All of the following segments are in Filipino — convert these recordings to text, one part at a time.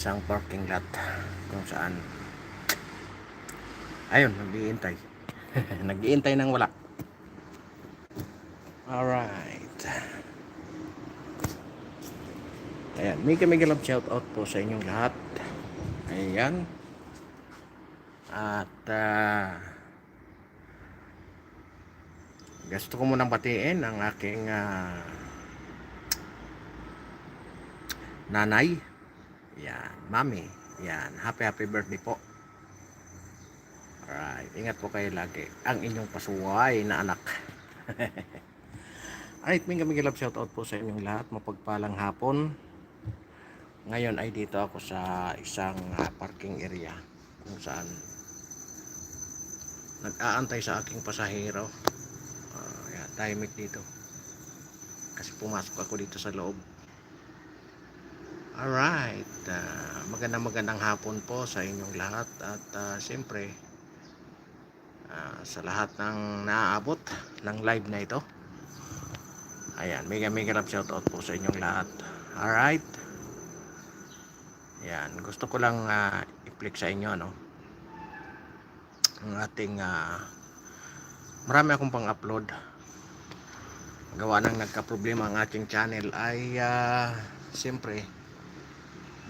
Isang parking lot kung saan ayun, nag-iintay. Nag-iintay ng wala. Alright. Ayan, mega love shout out po sa inyong lahat. Ayan. At gusto ko munang batiin ang aking nanay. Yan, mami. Yan, happy birthday po. Alright, ingat po kayo lagi. Ang inyong pasuway na anak. Alright, mega love shout out po sa inyong lahat. Mapagpalang hapon. Ngayon ay dito ako sa isang parking area kung saan nag-aantay sa aking pasahero. Yan, tahimik dito kasi pumasok ako dito sa loob. Alright, magandang hapon po sa inyong lahat. At siyempre sa lahat ng naaabot ng live na ito, ayan, mega love shout out po sa inyong lahat. Alright, yan, gusto ko lang i-flex sa inyo, no, ang ating marami akong pang upload. Gawa ng nagka-problema ang ating channel ay siyempre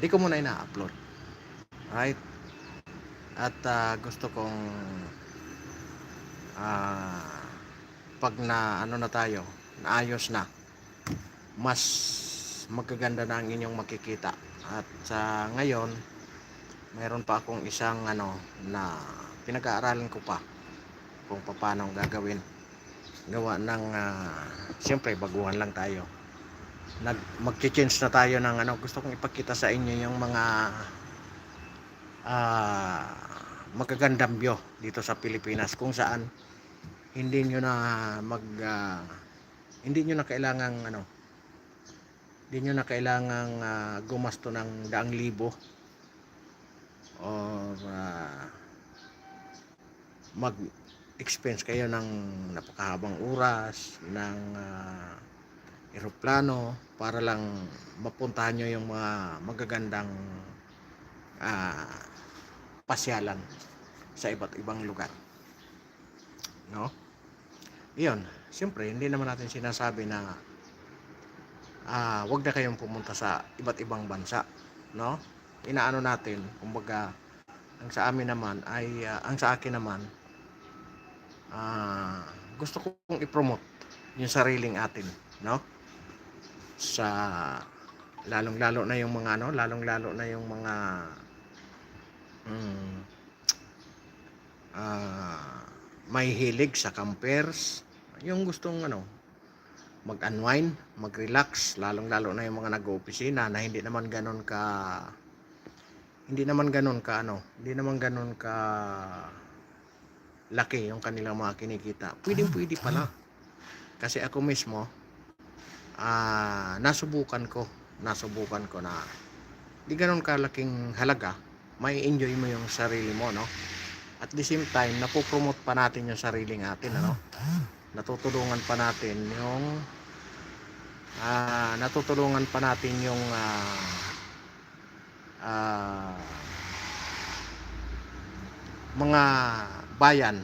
di ko muna ina-upload, right? At gusto kong pag na ano na tayo, naayos na, mas magaganda na ang inyong makikita. At ngayon mayroon pa akong isang na pinag-aaralan ko pa kung paano gagawin. Gawa ng siyempre baguhan lang tayo, mag-change na tayo ng gusto kong ipakita sa inyo yung mga magagandang view dito sa Pilipinas, kung saan hindi nyo na hindi nyo na kailangang hindi nyo na kailangang gumasto ng daang libo or mag-expense kayo ng napakahabang oras ng eroplano para lang mapuntahan nyo yung mga magagandang pasyalan sa iba't ibang lugar, no? Iyon, siyempre hindi naman natin sinasabi na wag na kayong pumunta sa iba't ibang bansa, no? Inaano natin, kumbaga, ang sa amin naman ay ang sa akin naman, gusto kong i-promote yung sariling atin, no? Sa lalong-lalo na yung mga lalong-lalo na yung mga may hilig sa campers, yung gustong mag-unwind, mag-relax, lalong-lalo na yung mga nag-oopisina na hindi naman ganon ka laki yung kanilang mga kinikita. Pwede pala. Kasi ako mismo nasubukan ko na di ganon kalaking halaga, may enjoy mo yung sarili mo, no? At the same time, napopromote pa natin yung sarili natin, natutulungan pa natin yung mga bayan,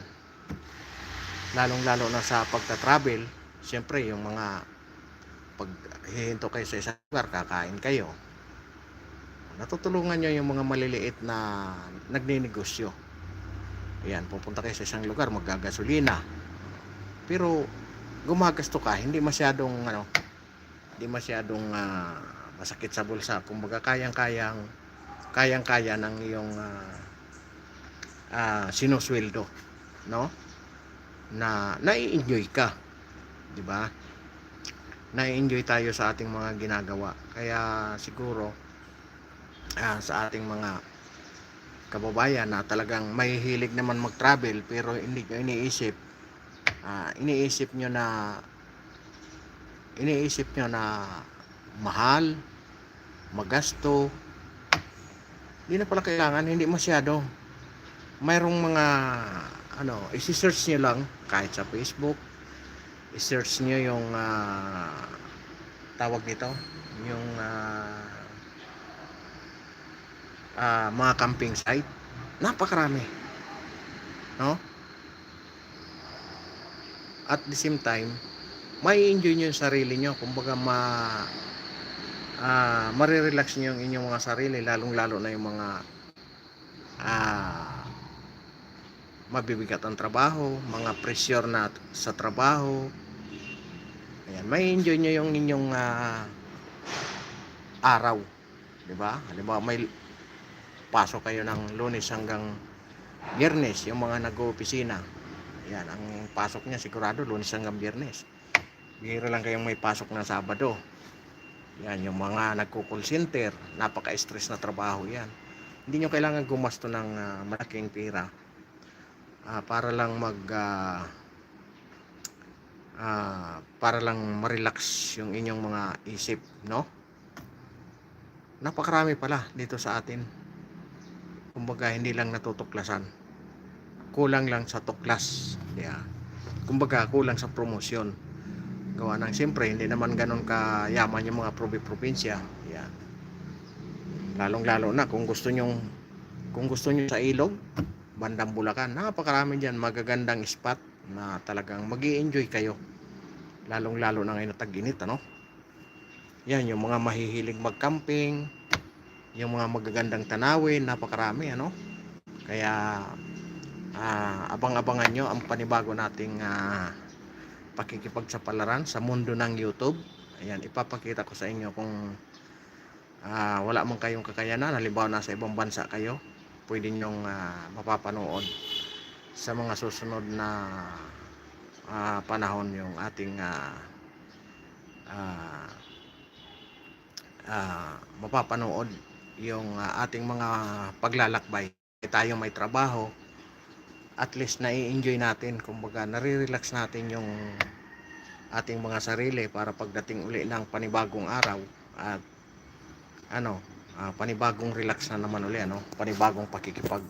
lalong-lalo na sa pagta-travel. Siyempre, yung mga pag hihinto kayo sa isang lugar, kakain kayo, natutulungan nyo yung mga maliliit na nagninegosyo. Ayan, pupunta kayo sa isang lugar, maggagasolina, pero gumagasto ka, hindi masyadong masakit sa bulsa. Kumbaga kayang-kaya ng iyong sinusweldo, no? Na nai-enjoy ka, di ba? Nai-enjoy tayo sa ating mga ginagawa. Kaya siguro sa ating mga kababayan na talagang may hilig naman mag-travel pero hindi nyo iniisip nyo na mahal, magasto, hindi na pala kailangan, hindi masyado. Mayroong mga i-search nyo lang kahit sa Facebook, i-search nyo yung tawag nito, yung mga camping site. Napakarami, no? At the same time, may enjoy nyo yung sarili nyo. Kumbaga marirelax nyo yung inyong mga sarili, lalong lalo na yung mga ah, mabibigat ang trabaho, mga pressure na sa trabaho. Ayan, may enjoy nyo yung inyong araw, di ba? Halimbawa may pasok kayo ng Lunes hanggang Biyernes, yung mga nag-oopisina. Ayan, ang pasok niya sigurado Lunes hanggang Biyernes. Bihira lang kayong may pasok na Sabado. Yan, yung mga nagko-call center, napaka-stress na trabaho yan. Hindi nyo kailangan gumasto ng malaking pera para lang para lang ma-relax yung inyong mga isip, no? Napakarami pala dito sa atin. Kumbaga hindi lang natutuklasan. Kulang lang sa tuklas. Yeah. Kumbaga kulang sa promosyon. Gawa ng siyempre hindi naman ganun kayaman yung mga probinsya. Yeah. Lalong-lalo na kung gusto nyo sa ilog, bandang Bulacan, napakarami diyan magagandang spot na talagang magi-enjoy kayo. Lalong-lalo na ngayon na tag-init, ano? Yan, yung mga mahihilig mag-camping, yung mga magagandang tanawin, napakarami, ano? Kaya abang-abangan nyo ang panibago nating pakikipagsapalaran sa mundo ng YouTube. Ayan, ipapakita ko sa inyo kung wala man kayong kakayanan, halimbawa nasa ibang bansa kayo, pwede nyong mapapanood sa mga susunod na panahon yung ating mapapanood yung ating mga paglalakbay. Tayo may trabaho, at least nai-enjoy natin, kumbaga nare-relax natin yung ating mga sarili para pagdating uli ng panibagong araw at panibagong relax na naman uli, ano, panibagong pakikipag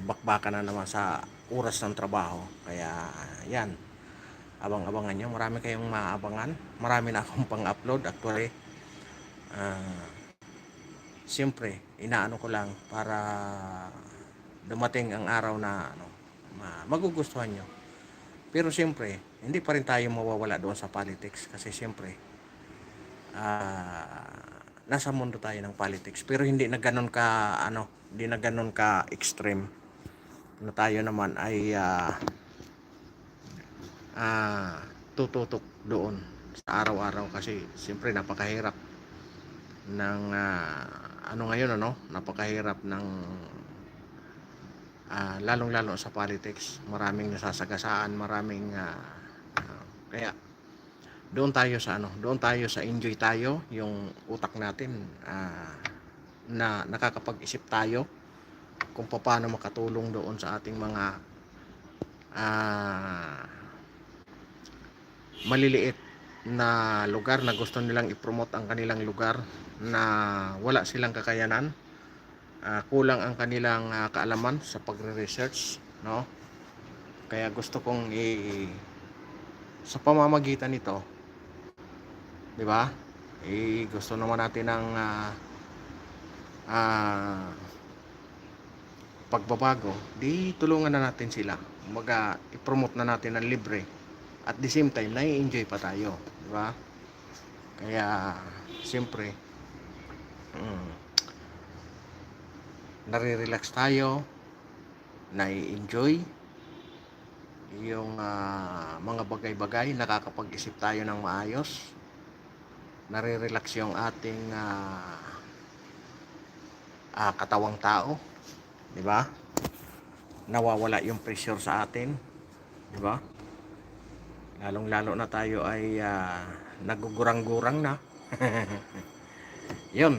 bakbakan na naman sa oras ng trabaho. Kaya yan, abang-abangan nyo, marami kayong maabangan, marami na akong pang-upload actually. Siyempre inaano ko lang para dumating ang araw na magugustuhan nyo. Pero siyempre hindi pa rin tayo mawawala doon sa politics, kasi siyempre nasa mundo tayo ng politics, pero hindi na ganoon ka hindi na ganoon ka extreme na tayo naman ay tututok doon sa araw-araw, kasi siyempre napakahirap ng ngayon, napakahirap ng lalong-lalo sa politics, maraming nasasagasaan, maraming kaya doon tayo sa enjoy tayo, yung utak natin na nakakapag-isip tayo kung paano makatulong doon sa ating mga maliliit na lugar na gusto nilang i-promote ang kanilang lugar, na wala silang kakayanan, kulang ang kanilang kaalaman sa pagre-research, no? Kaya gusto kong sa pamamagitan nito, di ba? Gusto naman natin ng pagbabago, di tulungan na natin sila. I-promote na natin ng libre. At the same time, nai-enjoy pa tayo, di ba? Kaya siyempre nare-relax tayo, nai-enjoy yung mga bagay-bagay, nakakapag-isip tayo ng maayos, nare-relax yung ating katawang tao, di ba? Nawawala yung pressure sa atin, di ba? Lalong-lalo na tayo ay nagugurang-gurang na. Yun,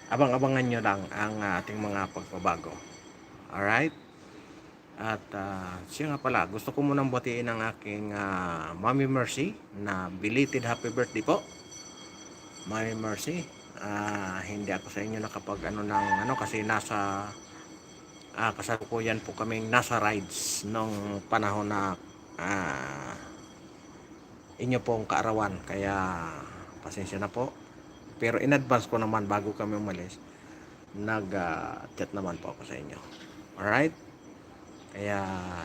abang-abangan nyo lang ang ating mga pagbabago. Alright? At siya nga pala, gusto ko munang batiin ang aking Mommy Mercy na belated happy birthday po. Mommy Mercy, hindi ako sa inyo nakapag kasi nasa kasalukuyan po kaming nasa rides nung panahon na inyo pong kaarawan, kaya pasensya na po. Pero in advance ko naman bago kami umalis, nag-chat naman po ako sa inyo. Alright? Kaya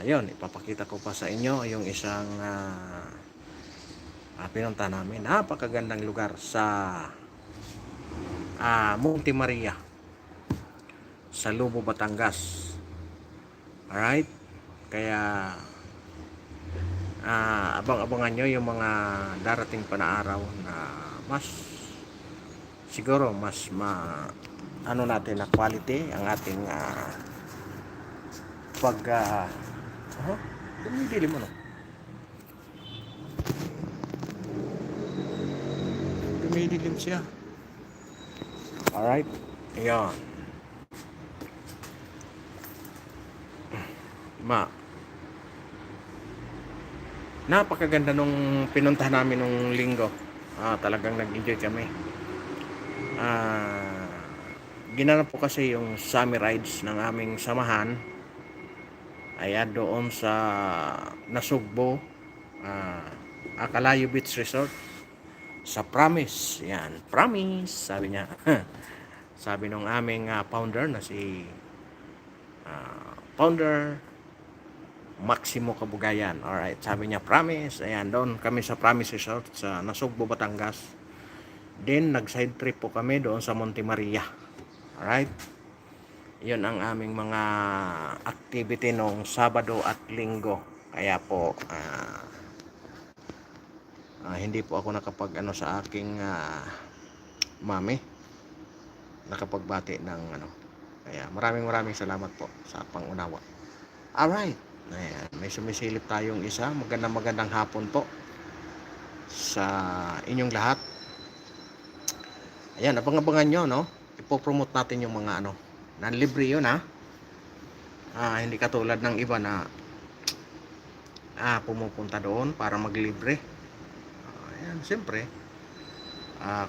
yon, ipapakita ko pa sa inyo yung isang pinunta namin. Napakagandang lugar sa Monte Maria sa Lubo, Batangas. Alright? Kaya abang-abangan nyo yung mga darating pa na araw na mas siguro mas ano natin na quality ang ating pag dumidilim mo no? Dumidilim siya. Alright? Ayan. Napakaganda nung pinunta namin nung linggo. Talagang nag-enjoy kami. Ginanap po kasi yung summer rides ng aming samahan. Ayan, doon sa Nasugbo, Akalayo Beach Resort. Sa Promise. Yan, Promise, sabi niya. Sabi nung aming founder na si founder Maximo Kabugayan. Alright, sabi niya Promise. Ayan, doon kami sa Promise Resort sa Nasugbo, Batangas. Then nag-side trip po kami doon sa Monte Maria. Alright. Yun ang aming mga activity nung Sabado at Linggo. Kaya po hindi po ako nakapag sa aking mami, nakapagbati ng Kaya maraming salamat po sa pangunawa. Alright. Ayan, may sumisilip tayong isa. Magandang hapon po sa inyong lahat. Ayan, abang-abangan nyo, no? Ipopromote natin yung mga nanlibre yun, hindi katulad ng iba na pumupunta doon para maglibre. Ayan, siyempre,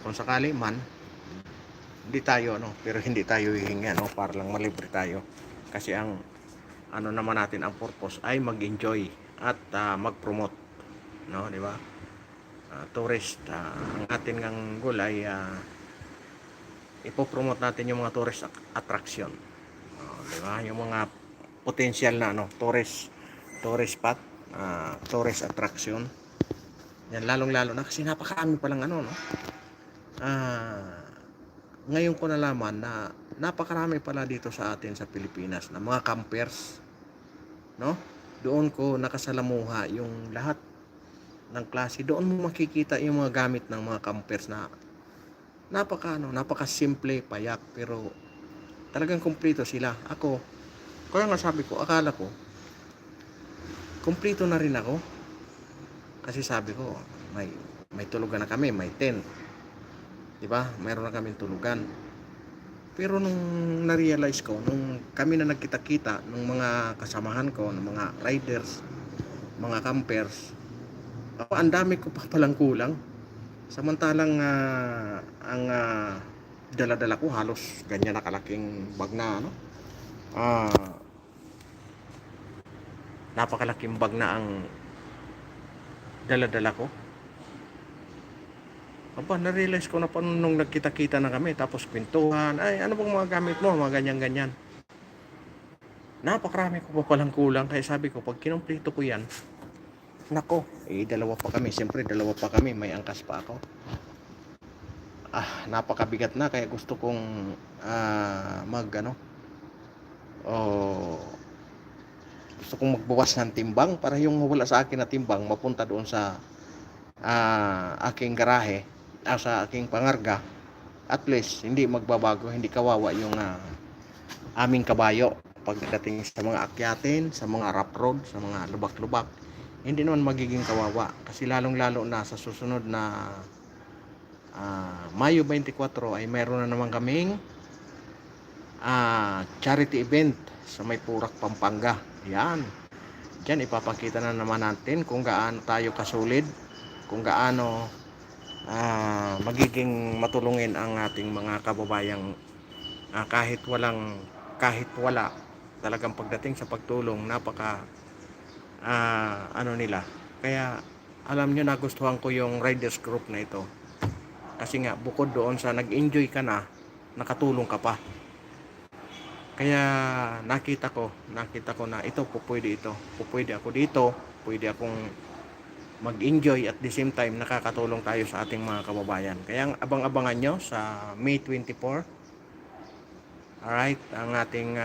kung sakali man, hindi tayo, pero hindi tayo hihingi, para lang malibre tayo. Kasi ang naman natin, ang purpose ay mag-enjoy at mag-promote, no, di ba? Tourist, ang ating ng goal ay ipopromote natin yung mga tourist attraction, di ba? Yung mga potential na tourist spot, tourist attraction. Yan, lalong-lalo na kasi napakarami pa lang ngayon ko nalaman na napakarami pala dito sa atin sa Pilipinas na mga campers, no? Doon ko nakasalamuha yung lahat ng klase. Doon mo makikita yung mga gamit ng mga campers na napaka simple, payak, pero talagang kumpleto sila. Kaya nga sabi ko, akala ko kumpleto na rin ako. Kasi sabi ko, may tulugan na kami, may tent. 'Di ba? Mayroon na kaming tulugan. Pero nung na-realize ko, nung kami na nagkita-kita ng mga kasamahan ko, ng mga riders, mga campers, ang dami ko pa palang kulang. Samantalang ang dala-dala ko halos ganyan na kalaking bag na napakalaking bag na ang dala-dala ko. Na-realize ko na pa nung nagkita-kita na kami, tapos kwentuhan, ay ano bang mga gamit mo, mga ganyan-ganyan. Napakarami ko pa palang kulang, kaya sabi ko, pag kinumpleto ko yan, nako, dalawa pa kami, siyempre dalawa pa kami, may angkas pa ako. Napakabigat na, kaya gusto kong gusto kong magbawas ng timbang para yung wala sa akin na timbang mapunta doon sa aking garahe, sa aking pangarga. At least hindi magbabago, hindi kawawa yung aming kabayo pagdating sa mga akyatin, sa mga rough road, sa mga lubak-lubak. Hindi naman magiging kawawa kasi lalong-lalo na sa susunod na Mayo 24 ay mayroon na naman kaming charity event sa May Purak, Pampanga. Yan. Diyan ipapakita na naman natin kung gaano tayo kasulid, kung gaano magiging matulungin ang ating mga kababayang kahit wala talagang pagdating sa pagtulong, napaka nila. Kaya alam nyo, nagustuhan ko yung riders group na ito. Kasi nga, bukod doon sa nag-enjoy ka na, nakatulong ka pa. Kaya nakita ko na ito, pupwede ako dito, pwede akong mag-enjoy at the same time nakakatulong tayo sa ating mga kababayan. Kaya abang-abangan nyo sa May 24, alright, ang ating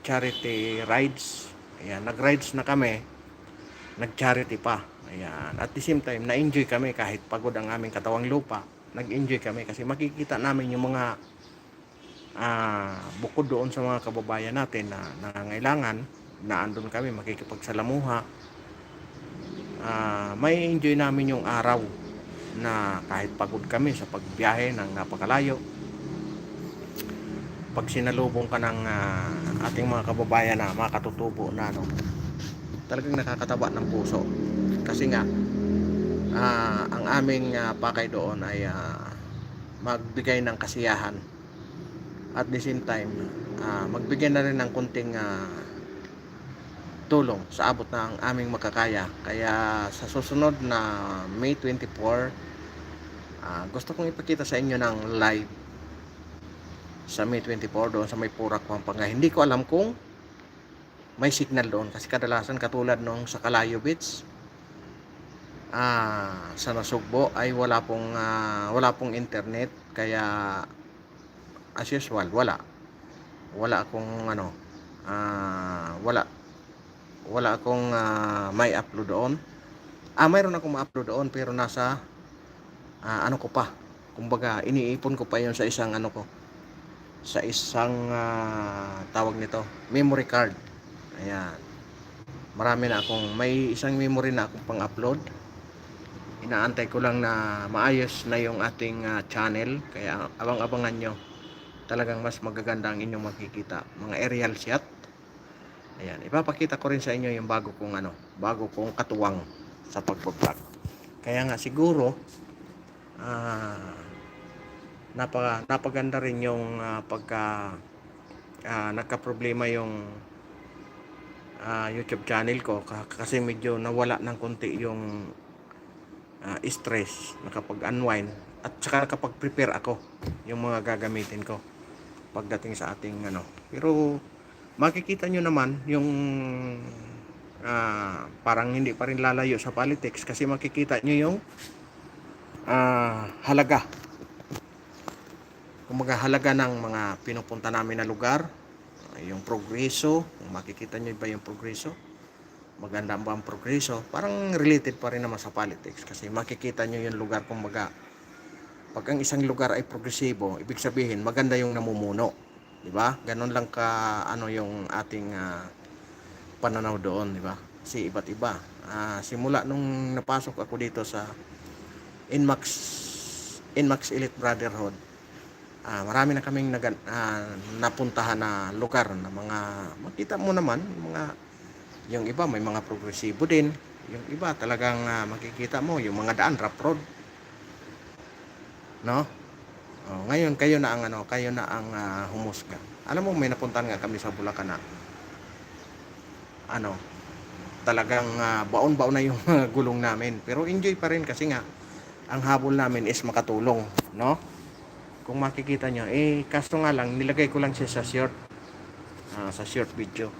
charity rides. Ayan, nag-rides na kami, nag-charity pa. Ayan, at the same time na-enjoy kami kahit pagod ang aming katawang lupa. Nag-enjoy kami kasi makikita namin yung mga bukod doon sa mga kababayan natin na nangangailangan, na andun kami makikipagsalamuha, may enjoy namin yung araw na kahit pagod kami sa pagbiyahe ng napakalayo, pag sinalubong ka ng ating mga kababayan na makatutubo na, no, talagang nakakataba ng puso. Kasi nga ang aming pakay doon ay magbigay ng kasiyahan at the same time magbigay na rin ng kunting tulong sa abot ng aming makakaya. Kaya sa susunod na May 24, gusto kong ipakita sa inyo ng live sa May 24 doon sa may Purak, Pampanga. Hindi ko alam kung may signal doon kasi kadalasan katulad nung sa Calayo Beach, sa Nasugbo ay wala pong internet. Kaya as usual wala akong wala akong may upload doon. Mayroon akong ma-upload doon pero nasa ko pa, kumbaga iniipon ko pa yon sa isang sa isang tawag nito, memory card. Ayan, may isang memory na akong pang-upload. Inaantay ko lang na maayos na yung ating channel. Kaya abang-abangan nyo, talagang mas magaganda ang inyong makikita, mga aerial shot. Ayan, ipapakita ko rin sa inyo yung bago kong katuwang sa pagbablog. Kaya nga siguro napaganda rin yung pagka nagka-problema yung YouTube channel ko kasi medyo nawala ng konti yung stress, nakapag-unwind at saka nakapag-prepare ako yung mga gagamitin ko pagdating sa ating pero makikita nyo naman yung parang hindi pa rin lalayo sa politics kasi makikita nyo yung halaga ng mga pinupunta namin na lugar, yung progreso. Kung makikita nyo ba yung progreso, maganda ba ang progreso, parang related pa rin naman sa politics kasi makikita nyo yung lugar. Kumbaga pag ang isang lugar ay progresibo, ibig sabihin maganda yung namumuno, di ba? Ganon lang ka yung ating pananaw doon, di ba? Kasi iba't iba. Simula nung napasok ako dito sa Inmax Elite Brotherhood, marami na kaming napuntahan na lugar na mga makita mo naman yung iba may mga progresibo din, yung iba talagang makikita mo yung mga daan rough road, no? Ngayon kayo na ang humusga. Alam mo, may napuntahan nga kami sa Bulacan na talagang baon-baon na yung gulong namin, pero enjoy pa rin kasi nga ang habol namin is makatulong, no? Kung makikita nyo, kaso nga lang nilagay ko lang siya sa short video.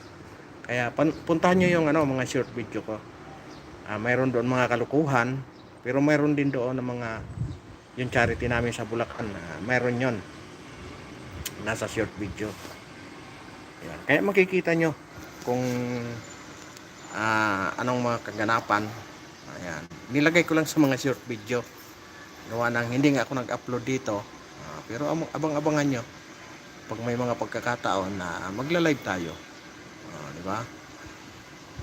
Kaya puntahan nyo yung mga short video ko. Mayroon doon mga kalukuhan, pero mayroon din doon ng mga yung charity namin sa Bulacan, mayroon yon nasa short video. Ayan. Kaya makikita nyo kung anong mga kaganapan. Ayan, nilagay ko lang sa mga short video, gawa nang hindi nga ako nag-upload dito. Pero abang-abangan nyo pag may mga pagkakataon na magla-live tayo, di ba?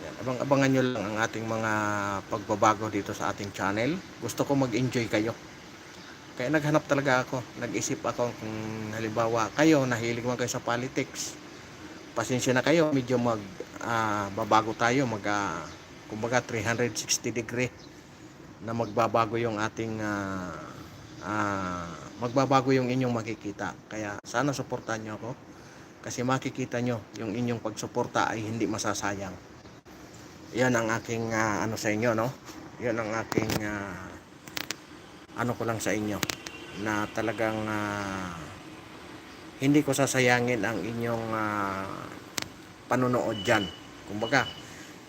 Yan, abang-abangan nyo lang ang ating mga pagbabago dito sa ating channel. Gusto ko mag-enjoy kayo, kaya naghanap talaga ako, nag-isip ako kung halimbawa kayo nahilig mo kayo sa politics, pasensya na kayo, medyo babago tayo, kumbaga 360 degree na magbabago yung ating magbabago yung inyong makikita. Kaya sana suportahan nyo ako kasi makikita nyo yung inyong pagsuporta ay hindi masasayang. Yan ang aking sa inyo, no? Yan ang aking ko lang sa inyo. na talagang hindi ko sasayangin ang inyong panonood dyan. Kumbaga,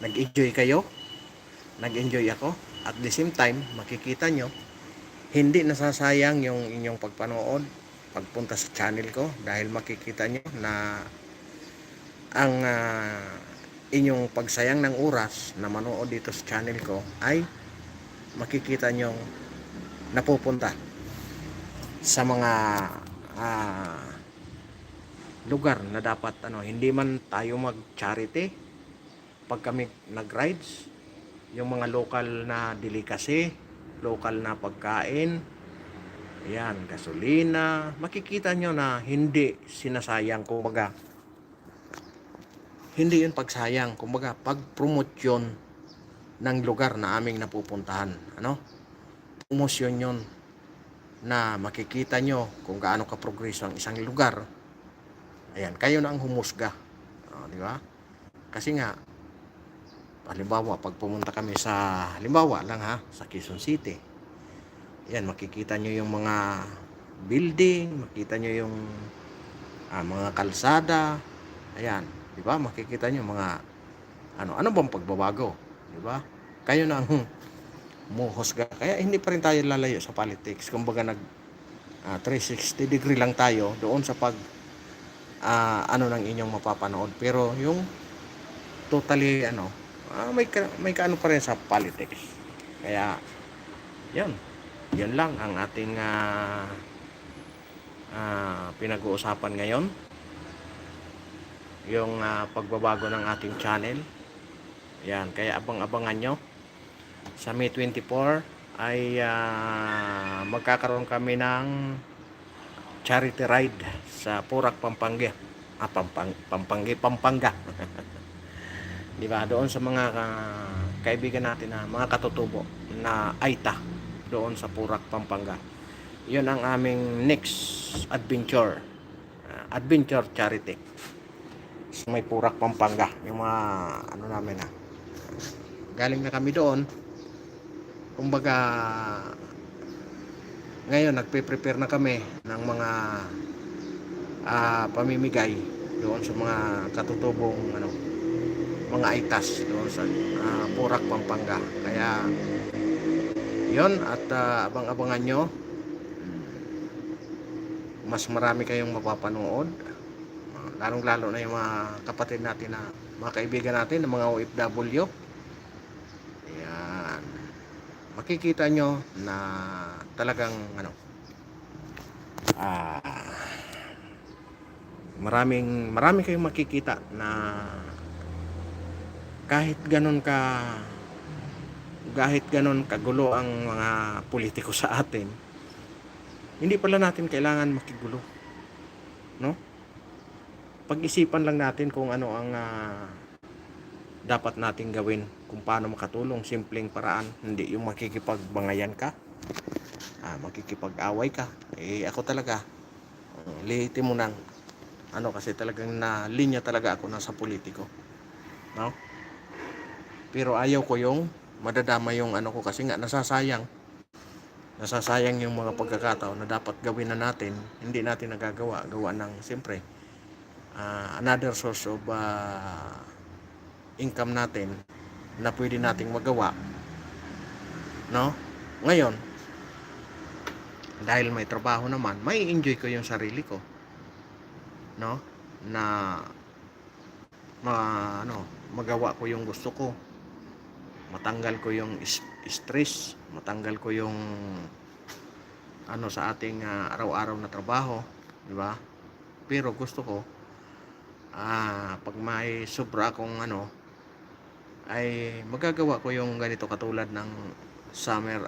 nag-enjoy kayo, nag-enjoy ako, at the same time, makikita nyo, hindi nasasayang yung inyong pagpanood, pagpunta sa channel ko, dahil makikita nyo na ang inyong pagsayang ng oras na manood dito sa channel ko ay makikita nyo napupunta sa mga lugar na dapat hindi man tayo mag-charity pag kami nag-rides, yung mga local na delicacy, local na pagkain, ayan, gasolina, makikita nyo na hindi sinasayang. Kumbaga, hindi yun pagsayang, kumbaga pag-promote yun ng lugar na aming napupuntahan. Promosyon yun na makikita nyo kung gaano ka-progreso ang isang lugar. Ayan, kayo na ang humusga. Di ba? Kasi nga, halimbawa, pag pumunta kami sa, halimbawa lang sa Quezon City, ayan, makikita nyo yung mga building, makikita nyo yung mga kalsada, ayan, di ba? Makikita nyo mga, ano bang pagbabago, di ba? Kayo na ang muhusga. Kaya hindi pa rin tayo lalayo sa politics. Kumbaga 360 degree lang tayo doon sa pag ng inyong mapapanood. Pero yung totally may kaano pa rin sa politics. Kaya yun lang ang ating pinag-uusapan ngayon, yung pagbabago ng ating channel. Yan, kaya abang-abangan nyo sa May 24 ay magkakaroon kami ng charity ride sa Purak, Pampanga. Pampanga. Di ba? Doon sa mga kaibigan natin na mga katutubo na Aita doon sa Purak, Pampanga. 'Yun ang aming next adventure. Adventure charity. Sa may Purak, Pampanga. Yung mga namin galing na kami doon. Kumbaga ngayon nagpe-prepare na kami ng mga pamimigay doon sa mga katutubong mga Aitas doon sa Purak, Pampanga. Kaya yon, at abang-abangan nyo, mas marami kayong mapapanood, lalong lalo na yung mga kapatid natin na mga kaibigan natin na mga OFW. Ayan, makikita nyo na talagang marami kayong makikita na kahit ganon kagulo ang mga politiko sa atin, hindi pala natin kailangan makigulo, no? Pag-isipan lang natin kung ano ang dapat nating gawin, kung paano makatulong, simpleng paraan, hindi yung makikipagbangayan ka, makikipag-away ka. Ako talaga, lihitin mo nang kasi talagang na linya talaga ako nasa politiko, no? Pero ayaw ko yung madadama yung ko, kasi nga nasasayang yung mga pagkakataon na dapat gawin na natin, hindi natin nagagawa, gawa ng siyempre another source of income natin na pwede nating magawa, no? Ngayon, dahil may trabaho naman, may enjoy ko yung sarili ko, no? Na magawa ko yung gusto ko, matanggal ko yung stress, matanggal ko yung sa ating araw-araw na trabaho, di ba? Pero gusto ko pag may sobra akong ay magagawa ko yung ganito, katulad ng summer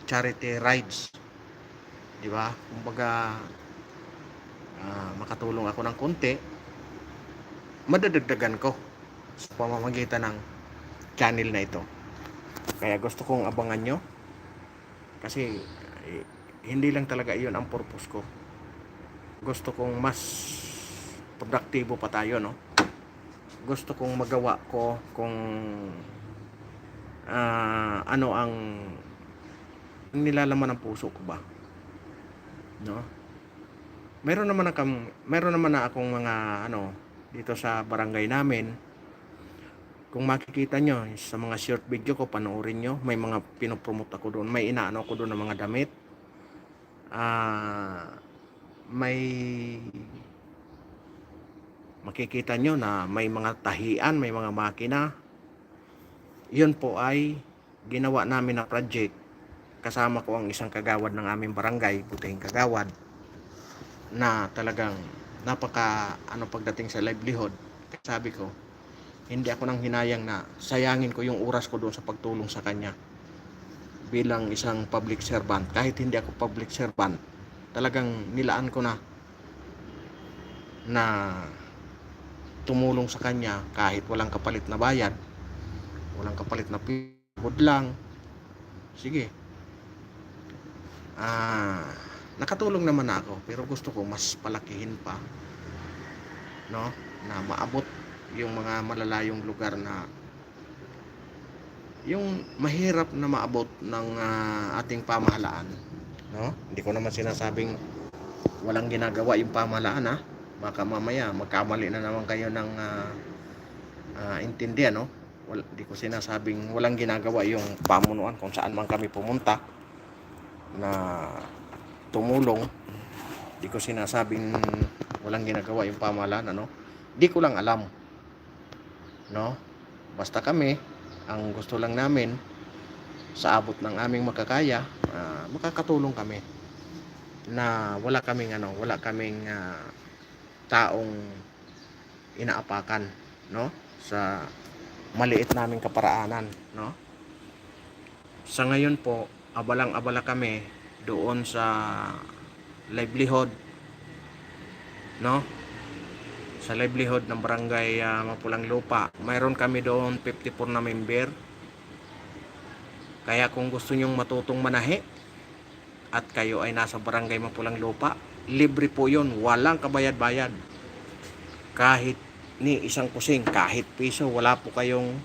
charity rides, di ba? Kumbaga makatulong ako ng konti, madadagdagan ko sa pamamagitan ng channel na ito. Kaya gusto kong abangan nyo, kasi hindi lang talaga iyon ang purpose ko. Gusto kong mas produktibo pa tayo, no? Gusto kong magawa ko kung ano ang nilalaman ng puso ko ba, no? Meron naman na akong mga dito sa barangay namin. Kung makikita nyo sa mga short video ko, panoorin nyo, may mga pinopromote ako doon, may inaano ako doon ng mga damit. May makikita nyo na may mga tahian, may mga makina. Yun po ay ginawa namin na project. Kasama ko ang isang kagawad ng aming barangay, butihing kagawad, na talagang pagdating sa livelihood. Sabi ko, hindi ako nang hinayang na sayangin ko yung oras ko doon sa pagtulong sa kanya bilang isang public servant. Kahit hindi ako public servant, talagang nilaan ko na tumulong sa kanya kahit walang kapalit na bayad, walang kapalit na pihod lang. Sige, nakatulong naman na ako, pero gusto ko mas palakihin pa, no, na maabot yung mga malalayong lugar na yung mahirap na maabot ng ating pamahalaan, no? Hindi ko naman sinasabing walang ginagawa yung pamahalaan, ha. Baka mamaya magkamali na naman kayo ng intindihan, no? Hindi ko sinasabing walang ginagawa yung pamunuan kung saan man kami pumunta na tumulong. Hindi ko sinasabing walang ginagawa yung pamahalaan, ano? Di ko lang alam, no? Basta kami, ang gusto lang namin sa abot ng aming makakaya, makakatulong kami na wala kaming taong inaapakan, no, sa maliit naming kaparaanan, no. Sa ngayon po, abalang-abala kami doon sa livelihood, no, sa livelihood ng barangay Mapulang Lupa. Mayroon kami doon 54 na member. Kaya kung gusto nyong matutong manahe at kayo ay nasa barangay Mapulang Lupa, libre po yun, walang kabayad-bayad. Kahit ni isang kusing, kahit piso, wala po kayong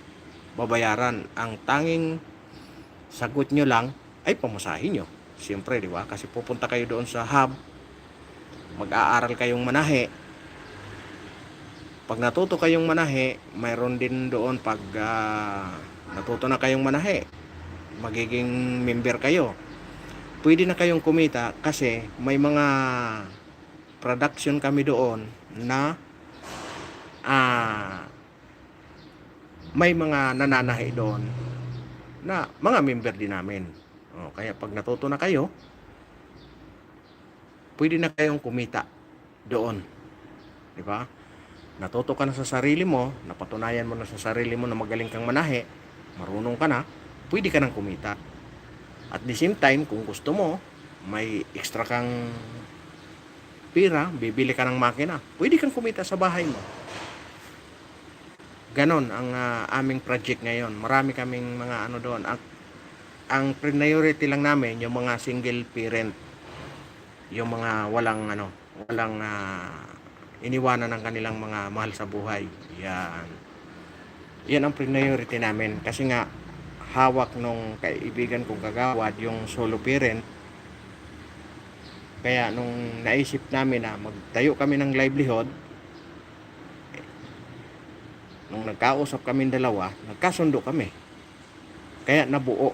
babayaran. Ang tanging sagot nyo lang ay pamasahin nyo. Siyempre, di ba? Kasi pupunta kayo doon sa hub, mag-aaral kayong manahe. Pag natuto kayong manahe, mayroon din doon pag natuto na kayong manahe, magiging member kayo. Pwede na kayong kumita kasi may mga production kami doon na may mga nananahe doon na mga member din namin. Kaya pag natuto na kayo, pwede na kayong kumita doon. Di ba? Natuto ka na sa sarili mo, napatunayan mo na sa sarili mo na magaling kang manahe, marunong ka na, pwede ka nang kumita. At the same time, kung gusto mo, may extra kang pira, bibili ka ng makina, pwede kang kumita sa bahay mo. Ganon ang aming project ngayon. Marami kaming mga doon. Ang priority lang namin, yung mga single parent, yung mga walang iniwanan ng kanilang mga mahal sa buhay. Yan ang priority namin. Kasi nga, hawak nung kaibigan kong kagawad, yung solo parent. Kaya nung naisip namin na magtayo kami ng livelihood, nung nagkausap kami dalawa, nagkasundo kami. Kaya nabuo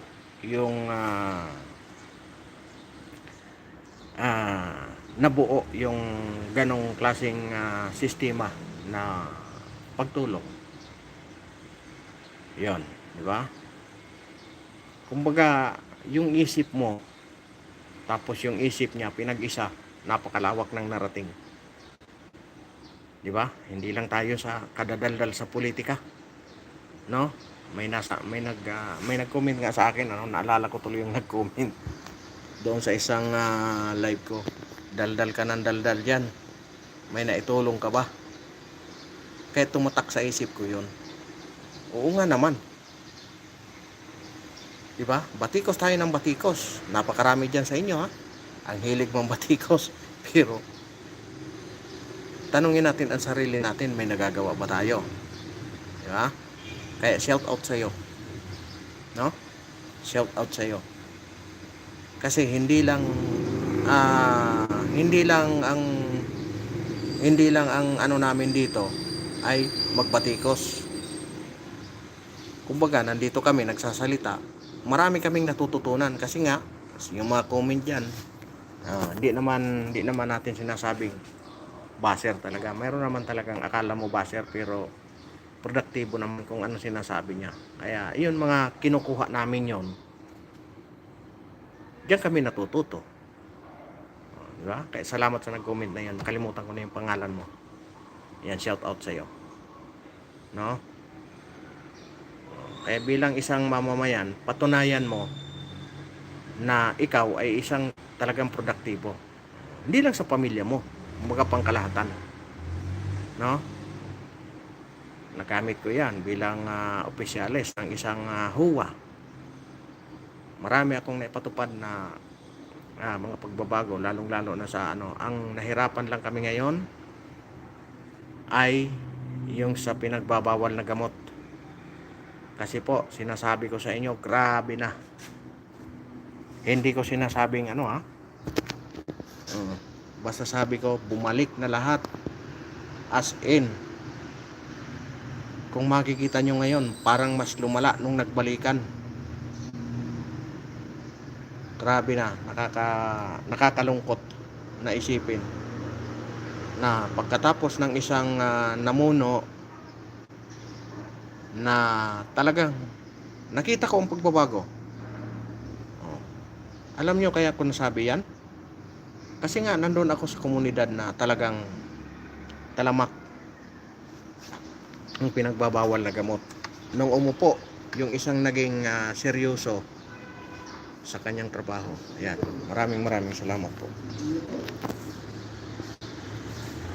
yung ganong klaseng sistema na pagtulong. Yon, di ba? Kumbaga, yung isip mo, tapos yung isip niya pinag-isa, napakalawak ng narating. Di ba? Hindi lang tayo sa kadadaldal sa politika, no? May nag-comment nga sa akin, naalala ko tuloy yung nag-comment doon sa isang live ko. Daldal ka ng daldal dyan, may naitulong ka ba? Kaya tumatak sa isip ko yun. Oo nga naman, di ba? Batikos tayo ng batikos. Napakarami dyan sa inyo, ha? Ang hilig mong batikos. Pero tanungin natin ang sarili natin, may nagagawa ba tayo? Di ba? Kaya shout out sa iyo, no? Shout out sa iyo. Kasi hindi lang hindi lang ang ano namin dito ay magbatikos. Kumbaga, nandito kami nagsasalita. Marami kaming natututunan kasi nga yung mga comment diyan, hindi naman natin sinasabing baser talaga. Mayroon naman talagang akala mo baser pero produktibo naman kung ano sinasabi niya. Kaya yun, mga kinukuha namin yon. Diyan kami natututo. Diba? Kaya salamat sa nag-comment na yan. Nakalimutan ko na yung pangalan mo. Yan, shout out sa iyo. No? Kaya bilang isang mamamayan, patunayan mo na ikaw ay isang talagang produktibo. Hindi lang sa pamilya mo, mga pangkalahatan. No? Nagamit ko yan bilang opisyalis ng isang HUA. Marami akong naipatupad na mga pagbabago, lalong-lalo na sa ang nahirapan lang kami ngayon ay yung sa pinagbabawal na gamot. Kasi po, sinasabi ko sa inyo, grabe na. Hindi ko sinasabing basta sabi ko, bumalik na lahat. As in, kung makikita nyo ngayon, parang mas lumala nung nagbalikan. Grabe na, nakakalungkot na isipin na pagkatapos ng isang namuno na talagang nakita ko ang pagbabago. Alam nyo kaya ko nasabi yan? Kasi nga nandun ako sa komunidad na talagang talamak ang pinagbabawal na gamot. Nung umupo yung isang naging seryoso sa kanyang trabaho. Ayan, maraming salamat po.